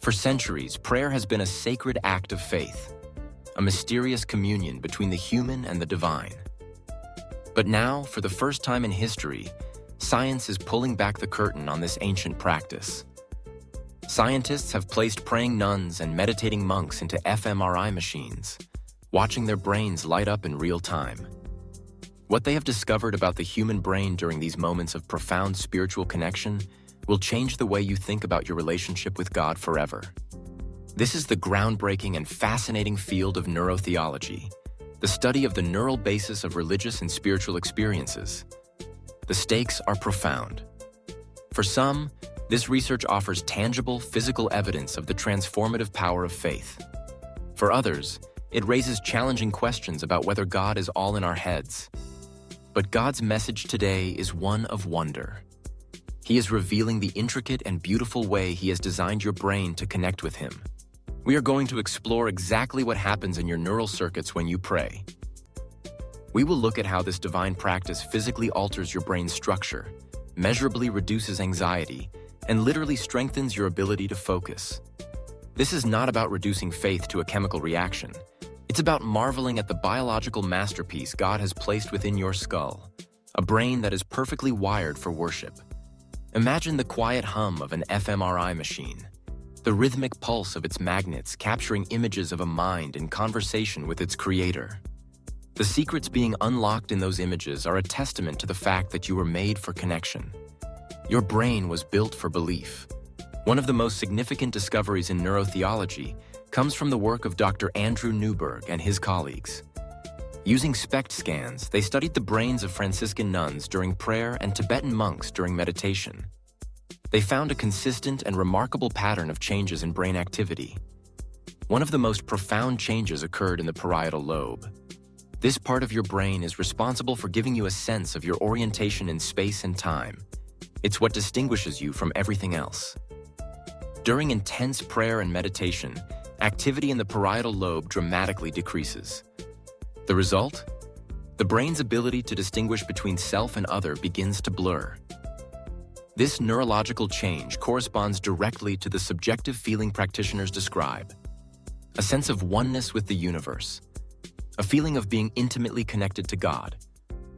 For centuries, prayer has been a sacred act of faith, a mysterious communion between the human and the divine. But now, for the first time in history, science is pulling back the curtain on this ancient practice. Scientists have placed praying nuns and meditating monks into fMRI machines, watching their brains light up in real time. What they have discovered about the human brain during these moments of profound spiritual connection will change the way you think about your relationship with God forever. This is the groundbreaking and fascinating field of neurotheology, the study of the neural basis of religious and spiritual experiences. The stakes are profound. For some, this research offers tangible, physical evidence of the transformative power of faith. For others, it raises challenging questions about whether God is all in our heads. But God's message today is one of wonder. He is revealing the intricate and beautiful way He has designed your brain to connect with Him. We are going to explore exactly what happens in your neural circuits when you pray. We will look at how this divine practice physically alters your brain's structure, measurably reduces anxiety, and literally strengthens your ability to focus. This is not about reducing faith to a chemical reaction. It's about marveling at the biological masterpiece God has placed within your skull, a brain that is perfectly wired for worship. Imagine the quiet hum of an fMRI machine, the rhythmic pulse of its magnets capturing images of a mind in conversation with its creator. The secrets being unlocked in those images are a testament to the fact that you were made for connection. Your brain was built for belief. One of the most significant discoveries in neurotheology comes from the work of Dr. Andrew Newberg and his colleagues. Using SPECT scans, they studied the brains of Franciscan nuns during prayer and Tibetan monks during meditation. They found a consistent and remarkable pattern of changes in brain activity. One of the most profound changes occurred in the parietal lobe. This part of your brain is responsible for giving you a sense of your orientation in space and time. It's what distinguishes you from everything else. During intense prayer and meditation, activity in the parietal lobe dramatically decreases. The result? The brain's ability to distinguish between self and other begins to blur. This neurological change corresponds directly to the subjective feeling practitioners describe: a sense of oneness with the universe, a feeling of being intimately connected to God,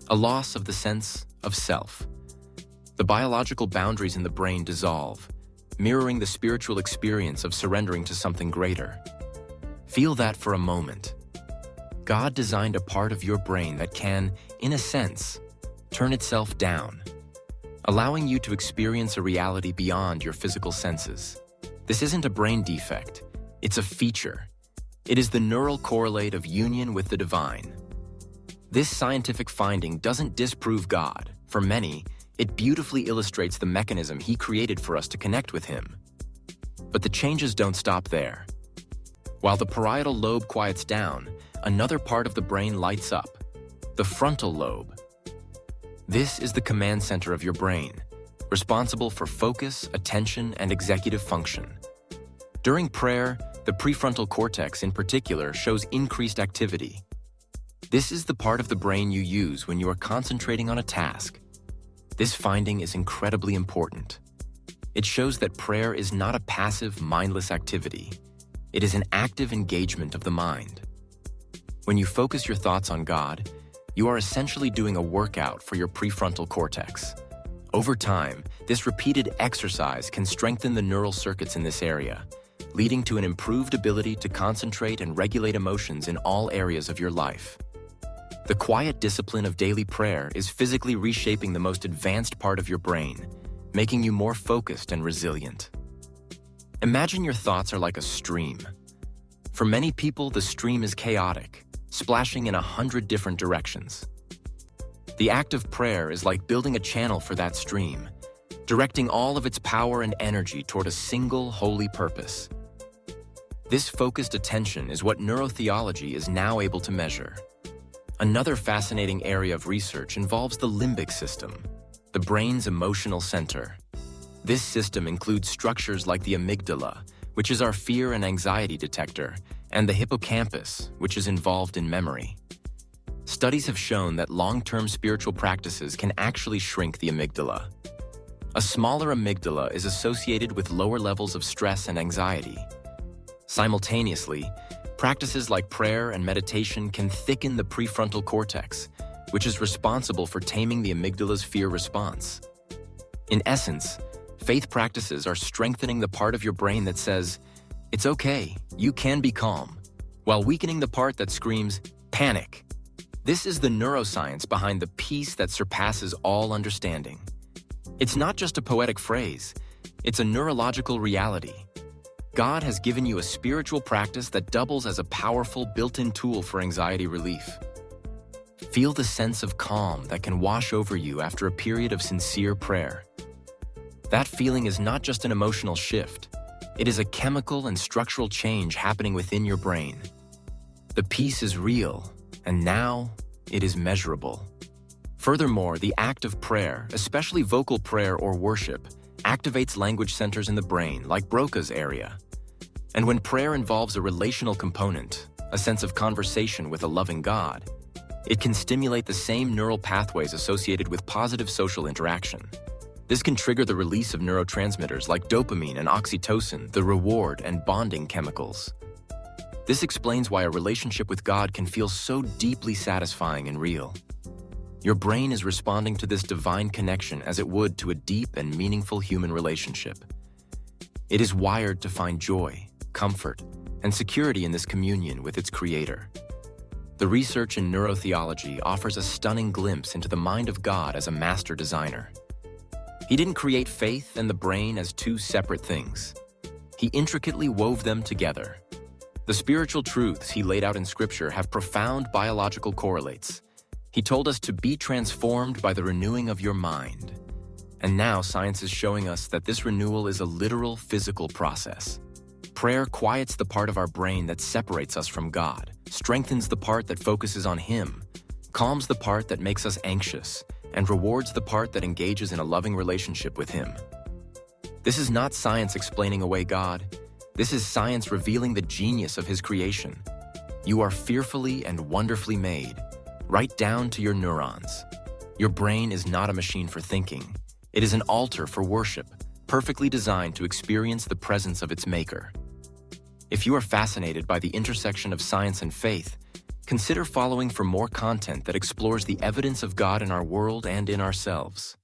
a loss of the sense of self. The biological boundaries in the brain dissolve, mirroring the spiritual experience of surrendering to something greater. Feel that for a moment. God designed a part of your brain that can, in a sense, turn itself down, allowing you to experience a reality beyond your physical senses. This isn't a brain defect, it's a feature. It is the neural correlate of union with the divine. This scientific finding doesn't disprove God. For many, it beautifully illustrates the mechanism He created for us to connect with Him. But the changes don't stop there. While the parietal lobe quiets down, another part of the brain lights up: the frontal lobe. This is the command center of your brain, responsible for focus, attention, and executive function. During prayer, the prefrontal cortex in particular shows increased activity. This is the part of the brain you use when you are concentrating on a task. This finding is incredibly important. It shows that prayer is not a passive, mindless activity. It is an active engagement of the mind. When you focus your thoughts on God, you are essentially doing a workout for your prefrontal cortex. Over time, this repeated exercise can strengthen the neural circuits in this area, leading to an improved ability to concentrate and regulate emotions in all areas of your life. The quiet discipline of daily prayer is physically reshaping the most advanced part of your brain, making you more focused and resilient. Imagine your thoughts are like a stream. For many people, the stream is chaotic, splashing in 100 different directions. The act of prayer is like building a channel for that stream, directing all of its power and energy toward a single holy purpose. This focused attention is what neurotheology is now able to measure. Another fascinating area of research involves the limbic system, the brain's emotional center. This system includes structures like the amygdala, which is our fear and anxiety detector, and the hippocampus, which is involved in memory. Studies have shown that long-term spiritual practices can actually shrink the amygdala. A smaller amygdala is associated with lower levels of stress and anxiety. Simultaneously, practices like prayer and meditation can thicken the prefrontal cortex, which is responsible for taming the amygdala's fear response. In essence, faith practices are strengthening the part of your brain that says, "It's okay, you can be calm," while weakening the part that screams, "Panic." This is the neuroscience behind the peace that surpasses all understanding. It's not just a poetic phrase, it's a neurological reality. God has given you a spiritual practice that doubles as a powerful built-in tool for anxiety relief. Feel the sense of calm that can wash over you after a period of sincere prayer. That feeling is not just an emotional shift, it is a chemical and structural change happening within your brain. The peace is real, and now it is measurable. Furthermore, the act of prayer, especially vocal prayer or worship, activates language centers in the brain, like Broca's area. And when prayer involves a relational component, a sense of conversation with a loving God, it can stimulate the same neural pathways associated with positive social interaction. This can trigger the release of neurotransmitters like dopamine and oxytocin, the reward and bonding chemicals. This explains why a relationship with God can feel so deeply satisfying and real. Your brain is responding to this divine connection as it would to a deep and meaningful human relationship. It is wired to find joy, comfort, and security in this communion with its Creator. The research in neurotheology offers a stunning glimpse into the mind of God as a master designer. He didn't create faith and the brain as two separate things. He intricately wove them together. The spiritual truths he laid out in Scripture have profound biological correlates. He told us to be transformed by the renewing of your mind. And now science is showing us that this renewal is a literal physical process. Prayer quiets the part of our brain that separates us from God, strengthens the part that focuses on Him, calms the part that makes us anxious, and rewards the part that engages in a loving relationship with Him. This is not science explaining away God. This is science revealing the genius of His creation. You are fearfully and wonderfully made, right down to your neurons. Your brain is not a machine for thinking. It is an altar for worship, perfectly designed to experience the presence of its maker. If you are fascinated by the intersection of science and faith, consider following for more content that explores the evidence of God in our world and in ourselves.